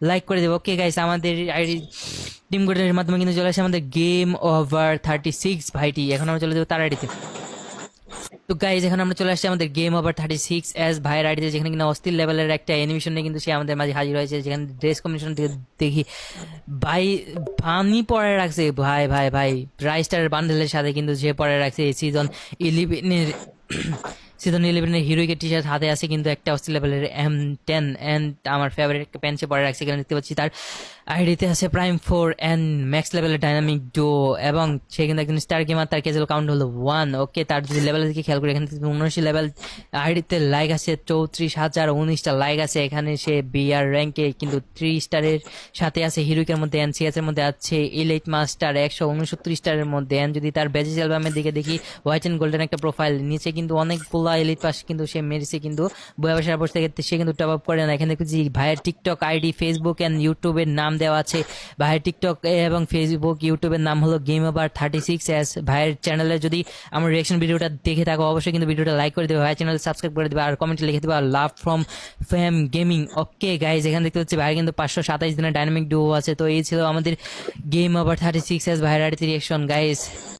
Like করে দেবো। Okay guys, আমাদের আইডি টিম কোডের মাধ্যমে কিন্তু চলে আসে আমাদের গেম ওভার 36 ভাইটি। এখন আমরা চলে যাবো তার আইডিতে। তো গাইজ এখন আমরা চলে আসছি আমাদের গেম ওভার 36 এস ভাইয়ের আইডিতে, যেখানে কিনা অস্থির লেভেলের একটা অ্যানিমেশন নিয়ে কিন্তু সে আমাদের মাঝে হাজির হয়েছে। যেখানে ড্রেস কম্বিনেশন দেখি ভাই ফানি পরে রাখছে, ভাই ভাই ভাই রাইস্টারের বান্ডেলের সাথে কিন্তু সে পরে রাখছে সিজন 11 সিজন 11 হিরোইকের টি শার্ট হাতে আছে, কিন্তু একটা অস্থির লেভেলের M10 অ্যান্ড আমার ফেভারিট একটা প্যান্ট সে পরে রাখছে। এখানে দেখতে পাচ্ছি তার আইডিতে আছে প্রাইম 4 অ্যান্ড ম্যাক্স লেভেলের ডাইনামিক ডো, এবং সে কিন্তু একজন স্টার গেমার। তার ক্যাজুয়াল কাউন্ট হলো 1। ওকে, তার যদি লেভেলের দিকে খেয়াল করি, এখানে 79 লেভেল, আইডিতে লাইক আছে 34,019টা লাইক আছে। এখানে সে বিআর র্যাঙ্কে কিন্তু 3 স্টারের সাথে আছে হিরোইকের মধ্যে, এনসিএস এর মধ্যে আছে ইলাইট মাস্টার 169 স্টারের মধ্যে। এন্ড যদি তার ব্যাজেস অ্যালবামের দিকে দেখি, হোয়াইট এন্ড গোল্ডেন একটা প্রোফাইল, নিচে কিন্তু অনেকগুলা এলিট পাস কিন্তু সে মেরেছে, কিন্তু বই বাসার বসে থেকে সে কিন্তু টপ আপ করে না। এখানে দেখছি ভাইয়ের টিকটক আইডি, ফেসবুক এন্ড ইউটিউবের নাম দেওয়া আছে। ভাইয়ের টিকটক এবং ফেসবুক ইউটিউবের নাম হলো গেম ওভার 36 এস। ভাইয়ের চ্যানেলে যদি আমার রিয়াকশন ভিডিওটা দেখে থাকো, অবশ্যই কিন্তু ভিডিওটা লাইক করে দেবে, ভাইয়ের চ্যানেল সাবস্ক্রাইব করে দেবে, আর কমেন্টে লিখে দেবে love from fame gaming. Okay guys, এখানে দেখতে পাচ্ছি ভাইয়ের কিন্তু 527 দিনের ডাইনামিক ডুও আছে। তো এই ছিল আমাদের গেম ওভার 36 এস ভাইয়ের আইডিতে রিয়াকশন গাইজ।